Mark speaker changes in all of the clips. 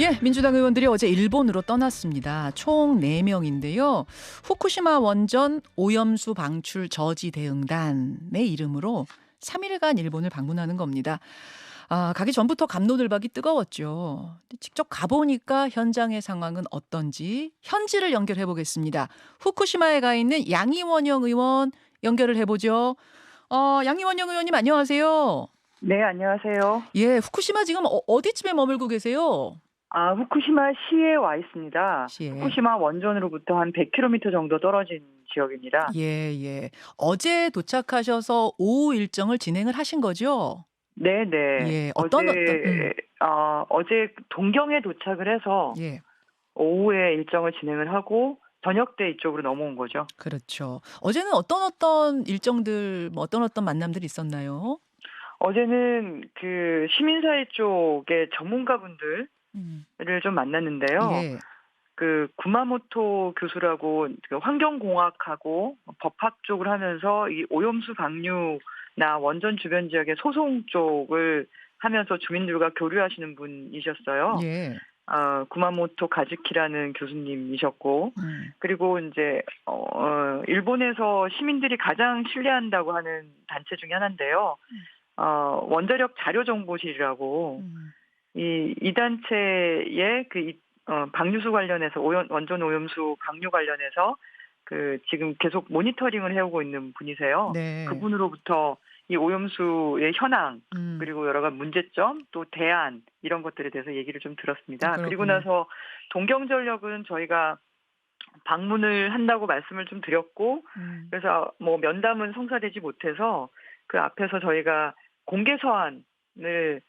Speaker 1: 예, 민주당 의원들이 어제 일본으로 떠났습니다. 총 4명인데요. 후쿠시마 원전 오염수 방출 저지 대응단의 이름으로 3일간 일본을 방문하는 겁니다. 가기 전부터 갑노들박이 뜨거웠죠. 직접 가보니까 현장의 상황은 어떤지 현지를 연결해 보겠습니다. 후쿠시마에 가 있는 양이원영 의원 연결을 해보죠. 양이원영 의원님 안녕하세요.
Speaker 2: 네, 안녕하세요.
Speaker 1: 예, 후쿠시마 지금 어디쯤에 머물고 계세요?
Speaker 2: 후쿠시마 시에 와 있습니다.
Speaker 1: 시에.
Speaker 2: 후쿠시마 원전으로부터 한 100km 정도 떨어진 지역입니다.
Speaker 1: 예, 예. 어제 도착하셔서 오후 일정을 진행을 하신 거죠?
Speaker 2: 네네.
Speaker 1: 예. 어떤
Speaker 2: 어제 동경에 도착을 해서
Speaker 1: 예.
Speaker 2: 오후에 일정을 진행을 하고 저녁 때 이쪽으로 넘어온 거죠.
Speaker 1: 그렇죠. 어제는 어떤 일정들 뭐 어떤 만남들이 있었나요?
Speaker 2: 어제는 그 시민사회 쪽의 전문가분들을
Speaker 1: 음.
Speaker 2: 좀 만났는데요.
Speaker 1: 예.
Speaker 2: 그 구마모토 교수라고 그 환경공학하고 법학 쪽을 하면서 이 오염수 방류나 원전 주변 지역의 소송 쪽을 하면서 주민들과 교류하시는 분이셨어요.
Speaker 1: 예.
Speaker 2: 구마모토 가즈키라는 교수님이셨고,
Speaker 1: 음.
Speaker 2: 그리고 이제 일본에서 시민들이 가장 신뢰한다고 하는 단체 중에 하나인데요. 원자력 자료정보실이라고
Speaker 1: 음.
Speaker 2: 이 단체의 방류수 관련해서 원전 오염수 방류 관련해서 그 지금 계속 모니터링을 해오고 있는 분이세요.
Speaker 1: 네.
Speaker 2: 그분으로부터 이 오염수의 현황
Speaker 1: 음.
Speaker 2: 그리고 여러 가지 문제점 또 대안 이런 것들에 대해서 얘기를 좀 들었습니다. 그리고
Speaker 1: 그렇군요.
Speaker 2: 나서 동경전력은 저희가 방문을 한다고 말씀을 좀 드렸고
Speaker 1: 음.
Speaker 2: 그래서 뭐 면담은 성사되지 못해서 그 앞에서 저희가 공개 서한을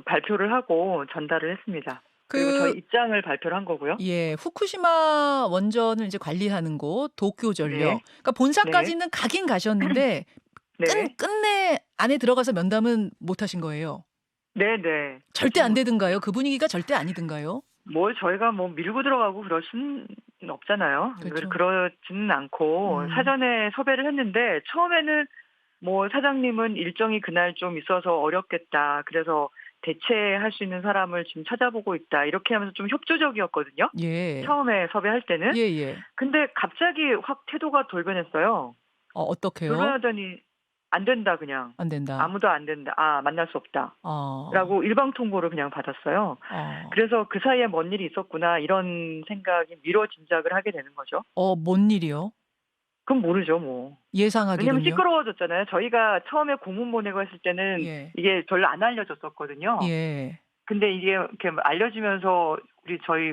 Speaker 2: 발표를 하고 전달을 했습니다. 그리고 저희
Speaker 1: 그
Speaker 2: 입장을 발표를 한 거고요.
Speaker 1: 예, 후쿠시마 원전을 이제 관리하는 곳 도쿄전력.
Speaker 2: 네,
Speaker 1: 그러니까
Speaker 2: 네,
Speaker 1: 본사까지는 가긴 가셨는데
Speaker 2: 네,
Speaker 1: 끝내 안에 들어가서 면담은 못 하신 거예요?
Speaker 2: 네, 네.
Speaker 1: 절대 안 되던가요? 그 분위기가 절대 아니던가요?
Speaker 2: 뭘 저희가 뭐 밀고 들어가고 그럴 수는 없잖아요.
Speaker 1: 그렇죠.
Speaker 2: 그러지는 않고
Speaker 1: 음.
Speaker 2: 사전에 섭외를 했는데 처음에는 뭐 사장님은 일정이 그날 좀 있어서 어렵겠다. 그래서 대체할 수 있는 사람을 지금 찾아보고 있다. 이렇게 하면서 좀 협조적이었거든요.
Speaker 1: 예.
Speaker 2: 처음에 섭외할 때는.
Speaker 1: 예예.
Speaker 2: 근데 갑자기 확 태도가 돌변했어요.
Speaker 1: 어떡해요?
Speaker 2: 돌변하더니 안 된다 그냥.
Speaker 1: 안 된다.
Speaker 2: 아무도 안 된다. 만날 수 없다.
Speaker 1: 어.
Speaker 2: 라고 일방 통보를 그냥 받았어요.
Speaker 1: 어.
Speaker 2: 그래서 그 사이에 뭔 일이 있었구나 이런 생각이 미뤄 짐작을 하게 되는 거죠.
Speaker 1: 뭔 일이요?
Speaker 2: 그건 모르죠 뭐. 왜냐면
Speaker 1: 예상하기론요?
Speaker 2: 시끄러워졌잖아요. 저희가 처음에 고문 보내고 했을 때는
Speaker 1: 예.
Speaker 2: 이게 별로 안 알려졌었거든요.
Speaker 1: 예.
Speaker 2: 근데 이게 이렇게 알려지면서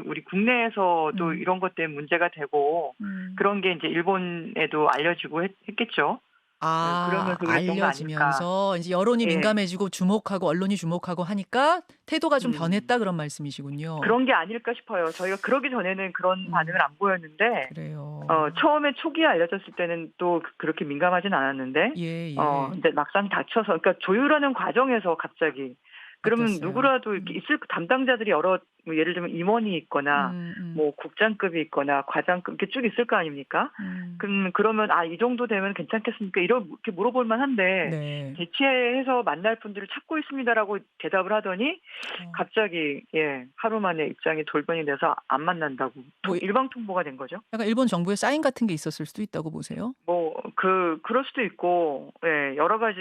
Speaker 2: 우리 국내에서도
Speaker 1: 음.
Speaker 2: 이런 것 때문에 문제가 되고
Speaker 1: 음.
Speaker 2: 그런 게 이제 일본에도 알려지고 했겠죠. 그러면서 그랬던 거 아닐까.
Speaker 1: 알려지면서 인제 여론이
Speaker 2: 예.
Speaker 1: 민감해지고 주목하고 언론이 주목하고 하니까 태도가 좀
Speaker 2: 음.
Speaker 1: 변했다 그런 말씀이시군요.
Speaker 2: 그런 게 아닐까 싶어요. 저희가 그러기 전에는 그런 반응을 안 보였는데
Speaker 1: 그래요.
Speaker 2: 처음에 초기에 알려졌을 때는 또 그렇게 민감하진 않았는데
Speaker 1: 예예.
Speaker 2: 근데 막상 닥쳐서 그러니까 조율하는 과정에서 갑자기 그러면
Speaker 1: 바뀌었어요.
Speaker 2: 누구라도 이렇게 담당자들이 여러 뭐 예를 들면 임원이 있거나
Speaker 1: 음.
Speaker 2: 뭐 국장급이 있거나 과장급 이렇게 쭉 있을 거 아닙니까?
Speaker 1: 음.
Speaker 2: 그러면 이 정도 되면 괜찮겠습니까? 이렇게 물어볼 만한데
Speaker 1: 네.
Speaker 2: 대체해서 만날 분들을 찾고 있습니다라고 대답을 하더니
Speaker 1: 어.
Speaker 2: 갑자기 하루 만에 입장이 돌변이 돼서 안 만난다고
Speaker 1: 뭐
Speaker 2: 일방 통보가 된 거죠.
Speaker 1: 약간 일본 정부의 사인 같은 게 있었을 수도 있다고 보세요?
Speaker 2: 뭐 그럴 수도 있고 여러 가지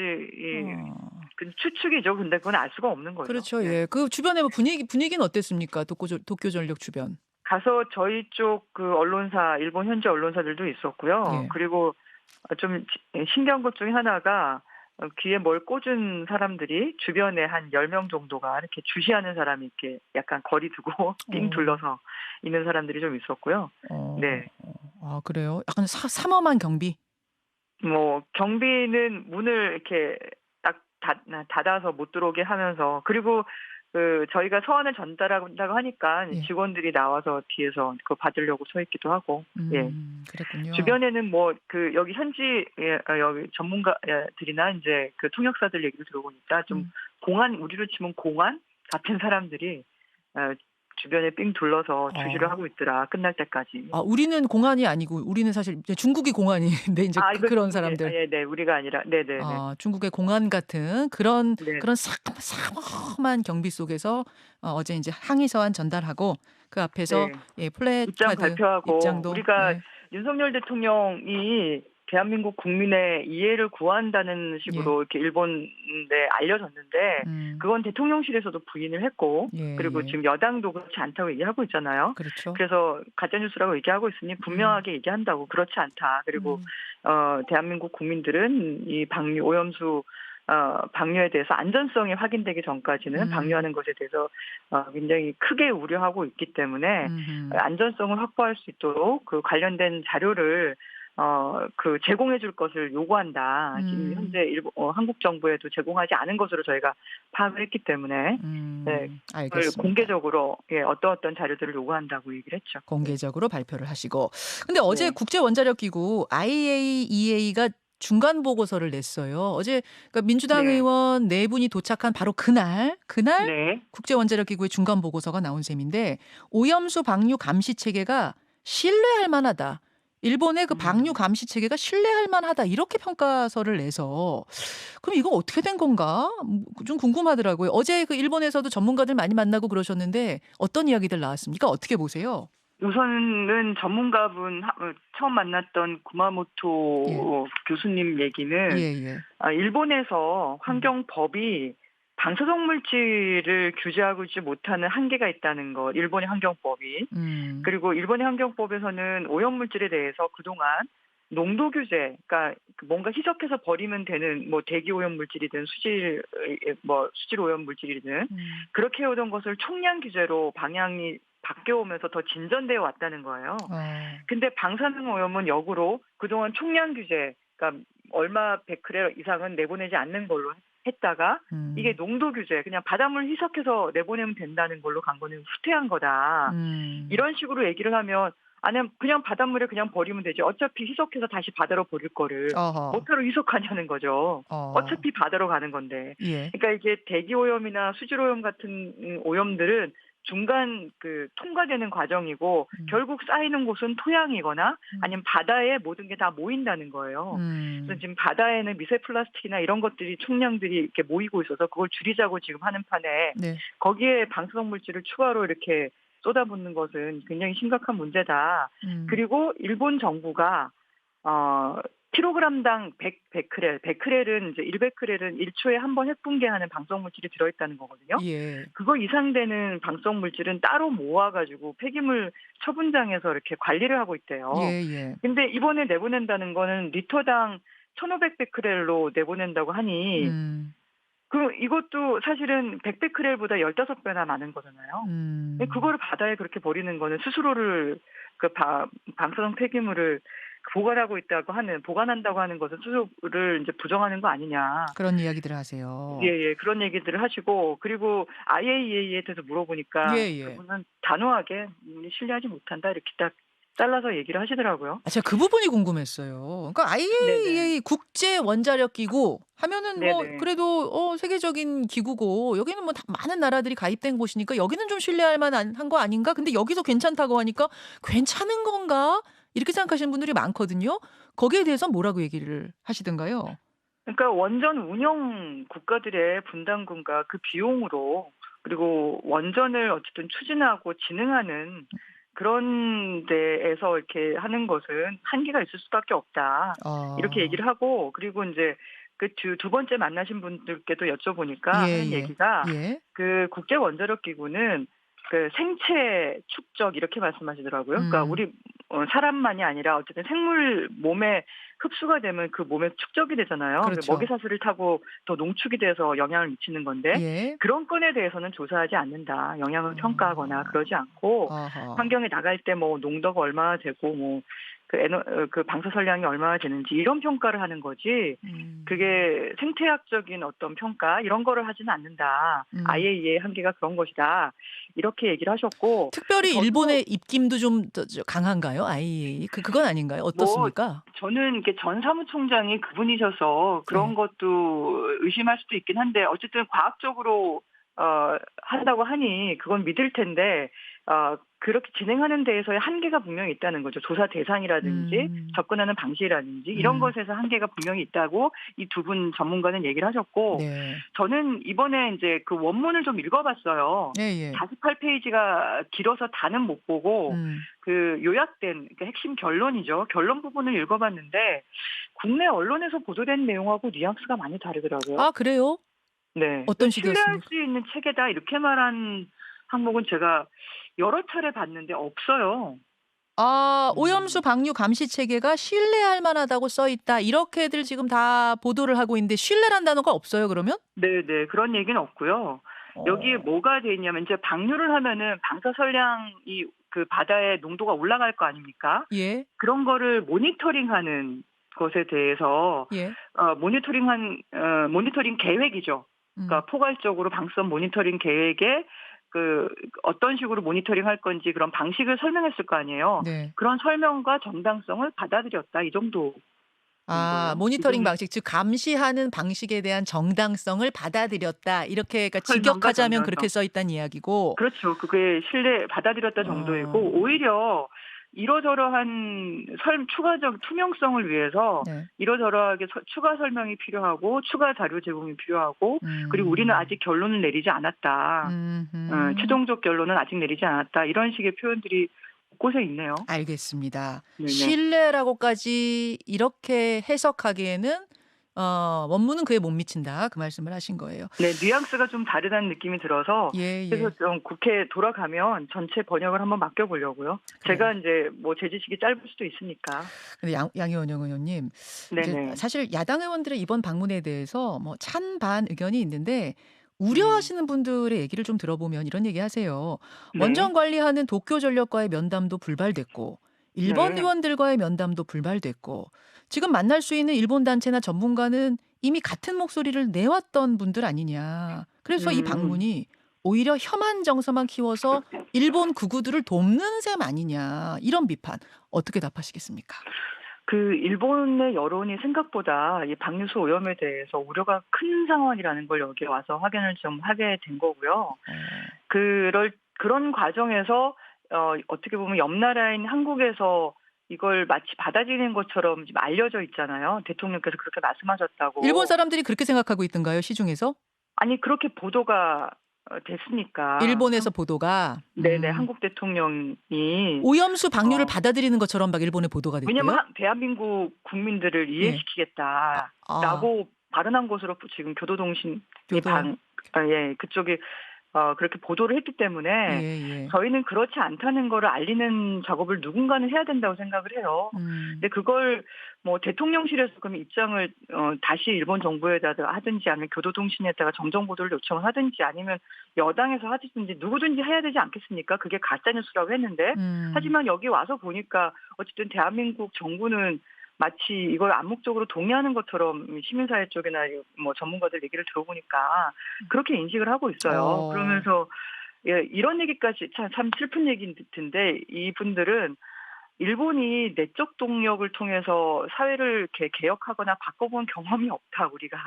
Speaker 1: 어.
Speaker 2: 추측이죠. 근데 그건 알 수가 없는 거죠.
Speaker 1: 그렇죠.
Speaker 2: 예.
Speaker 1: 예. 그 주변에 뭐 분위기는 어땠습니까? 도쿄전력 주변.
Speaker 2: 가서 저희 쪽 그 언론사 일본 현지 언론사들도 있었고요.
Speaker 1: 예.
Speaker 2: 그리고 좀 신기한 것 중에 하나가 귀에 뭘 꽂은 사람들이 주변에 한 10명 정도가 이렇게 주시하는 사람이 이렇게 약간 거리 두고 삥
Speaker 1: 어.
Speaker 2: 둘러서 있는 사람들이 좀 있었고요.
Speaker 1: 어.
Speaker 2: 네.
Speaker 1: 그래요? 약간 삼엄한 경비?
Speaker 2: 뭐 경비는 문을 이렇게 딱 닫아서 못 들어오게 하면서 그리고 저희가 서한을 전달한다고 하니까
Speaker 1: 예.
Speaker 2: 직원들이 나와서 뒤에서 그거 받으려고 서 있기도 하고. 예.
Speaker 1: 그랬군요.
Speaker 2: 주변에는 뭐 여기 현지 여기 전문가들이나 이제 그 통역사들 얘기를 들어보니까 좀
Speaker 1: 음.
Speaker 2: 우리로 치면 공안 같은 사람들이 주변에 삥 둘러서 주시를
Speaker 1: 어.
Speaker 2: 하고 있더라. 끝날 때까지.
Speaker 1: 아 우리는 공안이 아니고 우리는 사실 이제 중국이 공안인데 인제
Speaker 2: 아 이거
Speaker 1: 그런
Speaker 2: 중국의
Speaker 1: 사람들.
Speaker 2: 네 우리가 아니라 네네네.
Speaker 1: 중국의 공안 같은 그런
Speaker 2: 네.
Speaker 1: 그런 삼엄한 경비 속에서 어제 인제 항의서한 전달하고 그 앞에서
Speaker 2: 네.
Speaker 1: 예
Speaker 2: 입장
Speaker 1: 플래카드
Speaker 2: 발표하고
Speaker 1: 입장도
Speaker 2: 우리가
Speaker 1: 네.
Speaker 2: 윤석열 대통령이 대한민국 국민의 이해를 구한다는
Speaker 1: 예.
Speaker 2: 식으로 이렇게 일본에 알려졌는데
Speaker 1: 음.
Speaker 2: 그건 대통령실에서도 부인을 했고 그리고
Speaker 1: 예예.
Speaker 2: 지금 여당도 그렇지 않다고 얘기하고 있잖아요.
Speaker 1: 그렇죠.
Speaker 2: 그래서 가짜 뉴스라고 얘기하고 있으니
Speaker 1: 음.
Speaker 2: 분명하게 얘기한다고 그렇지 않다. 그리고
Speaker 1: 음.
Speaker 2: 대한민국 국민들은 이 방류 오염수 방류에 대해서 안전성이 확인되기 전까지는
Speaker 1: 음.
Speaker 2: 방류하는 것에 대해서 굉장히 크게 우려하고 있기 때문에
Speaker 1: 음음.
Speaker 2: 안전성을 확보할 수 있도록 그 관련된 자료를 제공해 줄 것을 요구한다. 지금 현재
Speaker 1: 음.
Speaker 2: 한국 정부에도 제공하지 않은 것으로 저희가 파악을 했기 때문에 네. 그걸
Speaker 1: 알겠습니다.
Speaker 2: 공개적으로 예 어떤 자료들을 요구한다고 얘기를 했죠. 네.
Speaker 1: 공개적으로 발표를 하시고. 근데 어제
Speaker 2: 네.
Speaker 1: 국제 원자력 기구 IAEA가 중간 보고서를 냈어요. 어제 그러니까 민주당
Speaker 2: 네.
Speaker 1: 의원 4 분이 도착한 바로 그날
Speaker 2: 네.
Speaker 1: 국제 원자력 기구의 중간 보고서가 나온 셈인데 오염수 방류 감시 체계가 신뢰할 만하다. 일본의 그 방류
Speaker 2: 음.
Speaker 1: 감시 체계가 신뢰할 만하다. 이렇게 평가서를 내서 그럼 이거 어떻게 된 건가? 좀 궁금하더라고요. 어제 그 일본에서도 전문가들 많이 만나고 그러셨는데 어떤 이야기들 나왔습니까? 어떻게 보세요?
Speaker 2: 우선은 전문가분 처음 만났던
Speaker 1: 예.
Speaker 2: 구마모토 교수님 얘기는
Speaker 1: 예예.
Speaker 2: 일본에서
Speaker 1: 음.
Speaker 2: 환경법이 방사성 물질을 규제하고 있지 못하는 한계가 있다는 것, 일본의 환경법이.
Speaker 1: 음.
Speaker 2: 그리고 일본의 환경법에서는 오염물질에 대해서 그동안 농도 규제, 그러니까 뭔가 희석해서 버리면 되는 뭐 대기 오염물질이든 수질 오염물질이든
Speaker 1: 음.
Speaker 2: 그렇게 해오던 것을 총량 규제로 방향이 바뀌어오면서 더 진전되어 왔다는 거예요.
Speaker 1: 어.
Speaker 2: 근데 방사능 오염은 역으로 그동안 총량 규제, 그러니까 얼마 베크렐 이상은 내보내지 않는 걸로 했다가 이게
Speaker 1: 음.
Speaker 2: 농도 규제, 그냥 바닷물 희석해서 내보내면 된다는 걸로 간 거는 후퇴한 거다.
Speaker 1: 음.
Speaker 2: 이런 식으로 얘기를 하면 아니면 그냥 바닷물에 그냥 버리면 되지. 어차피 희석해서 다시 바다로 버릴 거를
Speaker 1: 어허.
Speaker 2: 뭐하러 희석하냐는 거죠.
Speaker 1: 어.
Speaker 2: 어차피 바다로 가는 건데.
Speaker 1: 예.
Speaker 2: 그러니까 이게 대기 오염이나 수질 오염 같은 오염들은 중간 통과되는 과정이고
Speaker 1: 음.
Speaker 2: 결국 쌓이는 곳은 토양이거나
Speaker 1: 음.
Speaker 2: 아니면 바다에 모든 게 다 모인다는 거예요. 그래서
Speaker 1: 음.
Speaker 2: 지금 바다에는 미세 플라스틱이나 이런 것들이 총량들이 이렇게 모이고 있어서 그걸 줄이자고 지금 하는 판에
Speaker 1: 네.
Speaker 2: 거기에 방사성 물질을 추가로 이렇게 쏟아붓는 것은 굉장히 심각한 문제다.
Speaker 1: 음.
Speaker 2: 그리고 일본 정부가 어 킬로그램당 100 베크렐은 이제 1베크렐은 1초에 한 번 핵분개하는 방사성 물질이 들어있다는 거거든요.
Speaker 1: 예.
Speaker 2: 그거 이상 되는 방사성 물질은 따로 모아 가지고 폐기물 처분장에서 이렇게 관리를 하고 있대요.
Speaker 1: 예예.
Speaker 2: 근데 이번에 내보낸다는 거는 리터당 1,500 베크렐로 내보낸다고 하니
Speaker 1: 음.
Speaker 2: 이것도 사실은 100 베크렐보다 15배나 많은 거잖아요. 근데
Speaker 1: 음.
Speaker 2: 그거를 바다에 그렇게 버리는 거는 스스로를 방사성 폐기물을 보관한다고 하는 것은 스스로를 이제 부정하는 거 아니냐.
Speaker 1: 그런 이야기들을 하세요.
Speaker 2: 예예. 그런 얘기들을 하시고 그리고 IAEA에 대해서 물어보니까
Speaker 1: 예예.
Speaker 2: 그분은 단호하게 신뢰하지 못한다 이렇게 딱 잘라서 얘기를 하시더라고요.
Speaker 1: 제가 그 부분이 궁금했어요. 그러니까
Speaker 2: 네네.
Speaker 1: IAEA 국제 원자력 기구 하면은 뭐
Speaker 2: 네네.
Speaker 1: 그래도 세계적인 기구고 여기는 뭐 다 많은 나라들이 가입된 곳이니까 여기는 좀 신뢰할 만한 한 거 아닌가? 근데 여기서 괜찮다고 하니까 '괜찮은 건가?' 이렇게 생각하시는 분들이 많거든요. 거기에 대해서 뭐라고 얘기를 하시던가요?
Speaker 2: 그러니까 원전 운영 국가들의 분담금과 그 비용으로 그리고 원전을 어쨌든 추진하고 진흥하는 그런 데에서 이렇게 하는 것은 한계가 있을 수밖에 없다. 이렇게
Speaker 1: 어.
Speaker 2: 얘기를 하고 그리고 인제 두 번째 만나신 분들께도 여쭤보니까 하는
Speaker 1: 예예.
Speaker 2: 얘기가
Speaker 1: 예.
Speaker 2: 국제 원자력 기구는 생체 축적 이렇게 말씀하시더라고요. 그러니까
Speaker 1: 음.
Speaker 2: 우리 사람만이 아니라 어쨌든 생물 몸에 흡수가 되면 그 몸에 축적이 되잖아요.
Speaker 1: 그렇죠.
Speaker 2: 먹이사슬을 타고 더 농축이 돼서 영향을 미치는 건데
Speaker 1: 예.
Speaker 2: 그런 건에 대해서는 조사하지 않는다. 영향을 평가하거나
Speaker 1: 어.
Speaker 2: 그러지 않고
Speaker 1: 어허.
Speaker 2: 환경에 나갈 때 뭐 농도가 얼마나 되고 뭐 방사선량이 얼마나 되는지 이런 평가를 하는 거지.
Speaker 1: 음.
Speaker 2: 그게 생태학적인 어떤 평가 이런 거를 하지는 않는다.
Speaker 1: 음.
Speaker 2: IAEA의 한계가 그런 것이다. 이렇게 얘기를 하셨고
Speaker 1: 특별히
Speaker 2: 저도
Speaker 1: 일본의 입김도 좀 더 강한가요? IAEA? 그건 아닌가요?
Speaker 2: 뭐
Speaker 1: 어떻습니까?
Speaker 2: 저는 이게 전 사무총장이 그분이셔서 그런
Speaker 1: 네.
Speaker 2: 것도 의심할 수도 있긴 한데 어쨌든 과학적으로 한다고 하니 그건 믿을 텐데 그렇게 진행하는 데에서의 한계가 분명히 있다는 거죠. 조사 대상이라든지
Speaker 1: 음.
Speaker 2: 접근하는 방식이라든지 이런
Speaker 1: 음.
Speaker 2: 것에서 한계가 분명히 있다고 이 두 분 전문가는 얘기를 하셨고
Speaker 1: 네.
Speaker 2: 저는 이번에 이제 그 원문을 좀 읽어봤어요.
Speaker 1: 예예.
Speaker 2: 48페이지가 길어서 다는 못 보고
Speaker 1: 음.
Speaker 2: 그 요약된 그러니까 핵심 결론이죠. 결론 부분을 읽어봤는데 국내 언론에서 보도된 내용하고 뉘앙스가 많이 다르더라고요.
Speaker 1: 아 그래요?
Speaker 2: 네.
Speaker 1: 어떤
Speaker 2: 신뢰할
Speaker 1: 식이었습니까?
Speaker 2: 수 있는 체계다 이렇게 말한 항목은 제가 여러 차례 봤는데 없어요.
Speaker 1: 오염수
Speaker 2: 음.
Speaker 1: 방류 감시 체계가 신뢰할 만하다고 써 있다. 이렇게들 지금 다 보도를 하고 있는데 신뢰란 단어가 없어요, 그러면?
Speaker 2: 네네. 그런 얘기는 없고요. 여기에
Speaker 1: 어.
Speaker 2: 뭐가 돼 있냐면 이제 방류를 하면은 방사선량이 그 바다의 농도가 올라갈 거 아닙니까?
Speaker 1: 예.
Speaker 2: 그런 거를 모니터링하는 것에 대해서
Speaker 1: 예.
Speaker 2: 모니터링 계획이죠.
Speaker 1: 음.
Speaker 2: 그러니까 포괄적으로 방사선 모니터링 계획에 그 어떤 식으로 모니터링할 건지 그런 방식을 설명했을 거 아니에요.
Speaker 1: 네.
Speaker 2: 그런 설명과 정당성을 받아들였다 이 정도인 거예요.
Speaker 1: 모니터링
Speaker 2: 지금
Speaker 1: 방식 즉 감시하는 방식에 대한 정당성을 받아들였다. 이렇게 그러니까
Speaker 2: 설명과
Speaker 1: 직역하자면 그렇게
Speaker 2: 정당성.
Speaker 1: 써 있다는 이야기고.
Speaker 2: 그렇죠. 그게 신뢰 받아들였다 정도이고
Speaker 1: 어.
Speaker 2: 오히려 이러저러한 추가적 투명성을 위해서
Speaker 1: 네.
Speaker 2: 이러저러하게 추가 설명이 필요하고 추가 자료 제공이 필요하고 그리고 우리는
Speaker 1: 음.
Speaker 2: 아직 결론을 내리지 않았다.
Speaker 1: 음음.
Speaker 2: 최종적 결론은 아직 내리지 않았다. 이런 식의 표현들이 곳곳에 있네요.
Speaker 1: 알겠습니다.
Speaker 2: 네네.
Speaker 1: 신뢰라고까지 이렇게 해석하기에는 원문은 그에 못 미친다. 그 말씀을 하신 거예요.
Speaker 2: 네, 뉘앙스가 좀 다르다는 느낌이 들어서 그래서
Speaker 1: 예예.
Speaker 2: 좀 국회에 돌아가면 전체 번역을 한번 맡겨보려고요.
Speaker 1: 그래요.
Speaker 2: 제가 이제 뭐 제 지식이 짧을 수도 있으니까.
Speaker 1: 근데 양희원 의원님 이제
Speaker 2: 네네.
Speaker 1: 사실 야당 의원들의 이번 방문에 대해서 뭐 찬반 의견이 있는데
Speaker 2: 음.
Speaker 1: 우려하시는 분들의 얘기를 좀 들어보면 이런 얘기하세요.
Speaker 2: 네.
Speaker 1: 원전 관리하는 도쿄전력과의 면담도 불발됐고 일본
Speaker 2: 네.
Speaker 1: 의원들과의 면담도 불발됐고 지금 만날 수 있는 일본 단체나 전문가는 이미 같은 목소리를 내왔던 분들 아니냐. 그래서 이
Speaker 2: 음.
Speaker 1: 방문이 오히려 혐한 정서만 키워서 일본 극우들을 돕는 셈 아니냐. 이런 비판 어떻게 답하시겠습니까?
Speaker 2: 그 일본의 여론이 생각보다 이 방류수 오염에 대해서 우려가 큰 상황이라는 걸 여기 와서 확인을 좀 하게 된 거고요.
Speaker 1: 어.
Speaker 2: 그런 과정에서 어떻게 보면 옆 나라인 한국에서 이걸 마치 받아들이는 것처럼 지금 알려져 있잖아요. 대통령께서 그렇게
Speaker 1: 일본
Speaker 2: 말씀하셨다고.
Speaker 1: 사람들이 그렇게 생각하고 있던가요? 시중에서?
Speaker 2: 아니 그렇게 보도가 됐으니까
Speaker 1: 일본에서 보도가
Speaker 2: 네네 한국 대통령이
Speaker 1: 오염수 방류를
Speaker 2: 어
Speaker 1: 받아들이는 것처럼 막 일본에 보도가
Speaker 2: 왜냐면
Speaker 1: 됐대요?
Speaker 2: 대한민국 국민들을
Speaker 1: 예. 아 아
Speaker 2: 이해시키겠다라고 발언한 것으로 지금 교도통신이
Speaker 1: 교도
Speaker 2: 예, 그쪽이 그렇게 보도를 했기 때문에
Speaker 1: 예예.
Speaker 2: 저희는 그렇지 않다는 거를 알리는 작업을 누군가는 해야 된다고 생각을 해요.
Speaker 1: 음.
Speaker 2: 근데 그걸 뭐 대통령실에서 그럼 입장을 다시 일본 정부에다 하든지 아니면 교도통신에다가 정정 보도를 요청을 하든지 아니면 여당에서 하든지 누구든지 해야 되지 않겠습니까? 그게 가짜 뉴스라고 했는데
Speaker 1: 음.
Speaker 2: 하지만 여기 와서 보니까 어쨌든 대한민국 정부는 마치 이걸 암묵적으로 동의하는 것처럼 시민사회 쪽이나 뭐 전문가들 얘기를 들어보니까 그렇게 인식을 하고 있어요.
Speaker 1: 어.
Speaker 2: 그러면서 예, 이런 얘기까지 참 슬픈 얘기인데 이분들은 일본이 내적 동력을 통해서 사회를 이렇게 개혁하거나 바꿔본 경험이 없다 우리가.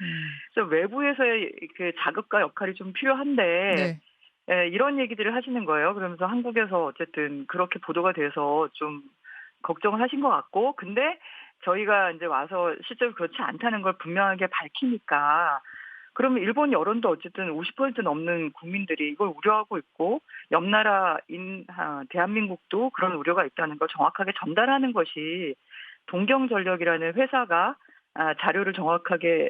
Speaker 1: 음.
Speaker 2: 그래서 외부에서의 그 자극과 역할이 좀 필요한데
Speaker 1: 네.
Speaker 2: 예, 이런 얘기들을 하시는 거예요. 그러면서 한국에서 어쨌든 그렇게 보도가 돼서 좀 걱정을 하신 것 같고, 근데 저희가 이제 와서 실제로 그렇지 않다는 걸 분명하게 밝히니까, 그러면 일본 여론도 어쨌든 50% 넘는 국민들이 이걸 우려하고 있고, 옆 나라인 대한민국도 그런 우려가 있다는 걸 정확하게 전달하는 것이 동경전력이라는 회사가 자료를 정확하게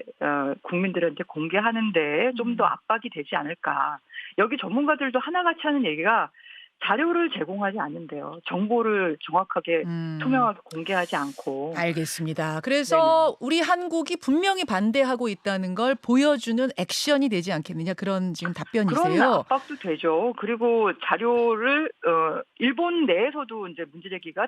Speaker 2: 국민들한테 공개하는데 좀 더
Speaker 1: 음.
Speaker 2: 압박이 되지 않을까. 여기 전문가들도 하나같이 하는 얘기가 자료를 제공하지 않는데요. 정보를 정확하게
Speaker 1: 음.
Speaker 2: 투명하게 공개하지 않고.
Speaker 1: 알겠습니다.
Speaker 2: 네네.
Speaker 1: 그래서 우리 한국이 분명히 반대하고 있다는 걸 보여주는 액션이 되지 않겠느냐 그런 지금
Speaker 2: 그런
Speaker 1: 답변이세요.
Speaker 2: 압박도 되죠. 그리고 자료를 일본 내에서도 이제 문제 제기가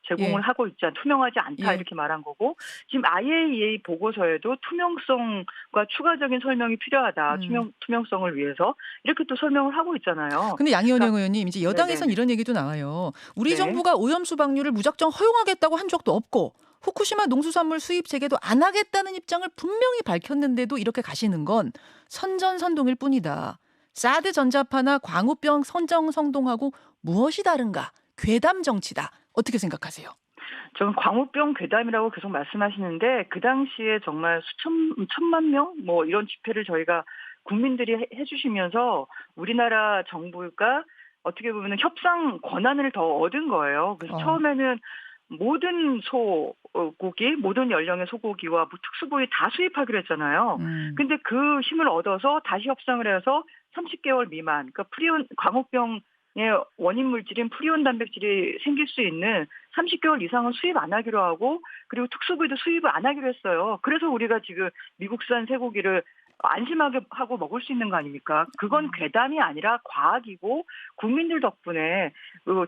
Speaker 2: 제공을
Speaker 1: 예.
Speaker 2: 하고 있지 투명하지 않다
Speaker 1: 예.
Speaker 2: 이렇게 말한 거고 지금 IAEA 보고서에도 투명성과 추가적인 설명이 필요하다.
Speaker 1: 음.
Speaker 2: 투명성을 위해서 이렇게 또 설명을 하고 있잖아요.
Speaker 1: 근데 양희원
Speaker 2: 그러니까
Speaker 1: 의원님 이제 여당에선
Speaker 2: 네네네.
Speaker 1: 이런 얘기도 나와요. 우리
Speaker 2: 네.
Speaker 1: 정부가 오염수 방류를 무작정 허용하겠다고 한 적도 없고 후쿠시마 농수산물 수입 재개도 안 하겠다는 입장을 분명히 밝혔는데도 이렇게 가시는 건 선전선동일 뿐이다. 사드 전자파나 광우병 선정성동하고 무엇이 다른가? 괴담 정치다. 어떻게 생각하세요?
Speaker 2: 저는 광우병 괴담이라고 계속 말씀하시는데 그 당시에 정말 천만 명 뭐 이런 집회를 저희가 국민들이 해주시면서 우리나라 정부가 어떻게 보면 협상 권한을 더 얻은 거예요. 그래서 처음에는 모든 소고기, 모든 연령의 소고기와 특수부위 다 수입하기로 했잖아요. 근데 그 힘을 얻어서 다시 협상을 해서 30개월 미만, 그러니까 광우병의 원인 물질인 프리온 단백질이 생길 수 있는 30개월 이상은 수입 안 하기로 하고, 그리고 특수부위도 수입을 안 하기로 했어요. 그래서 우리가 지금 미국산 쇠고기를 안심하게 하고 먹을 수 있는 거 아닙니까? 그건 괴담이 아니라 과학이고 국민들 덕분에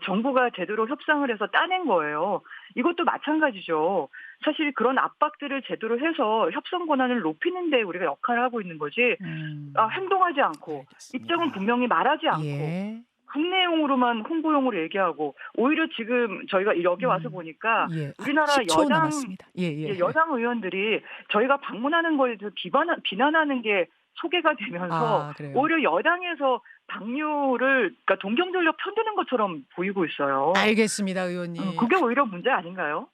Speaker 2: 정부가 제대로 협상을 해서 따낸 거예요. 이것도 마찬가지죠. 사실 그런 압박들을 제대로 해서 협상 권한을 높이는 데 우리가 역할을 하고 있는 거지, 행동하지 않고
Speaker 1: 알겠습니다.
Speaker 2: 입장은 분명히 말하지 않고
Speaker 1: 예.
Speaker 2: 국내용으로만 홍보용으로 얘기하고, 오히려 지금 저희가 여기 와서 보니까
Speaker 1: 예.
Speaker 2: 우리나라
Speaker 1: 10초
Speaker 2: 여당
Speaker 1: 남았습니다. 예.
Speaker 2: 여당 의원들이 저희가 방문하는 걸 비난하는 게 소개가 되면서
Speaker 1: 그래요.
Speaker 2: 오히려 여당에서 방류를, 그러니까 동경전력 편드는 것처럼 보이고 있어요.
Speaker 1: 알겠습니다, 의원님.
Speaker 2: 그게 오히려 문제 아닌가요?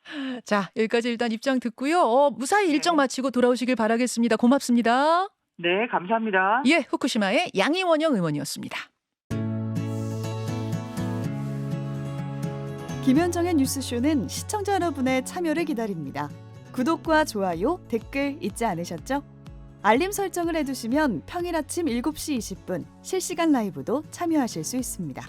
Speaker 1: 자, 여기까지 일단 입장 듣고요. 무사히 일정 마치고 돌아오시길 바라겠습니다. 고맙습니다.
Speaker 2: 네, 감사합니다.
Speaker 1: 예, 후쿠시마의 양이원영 의원이었습니다.
Speaker 3: 김현정의 뉴스쇼는 시청자 여러분의 참여를 기다립니다. 구독과 좋아요, 댓글 잊지 않으셨죠? 알림 설정을 해두시면 평일 아침 7시 20분 실시간 라이브도 참여하실 수 있습니다.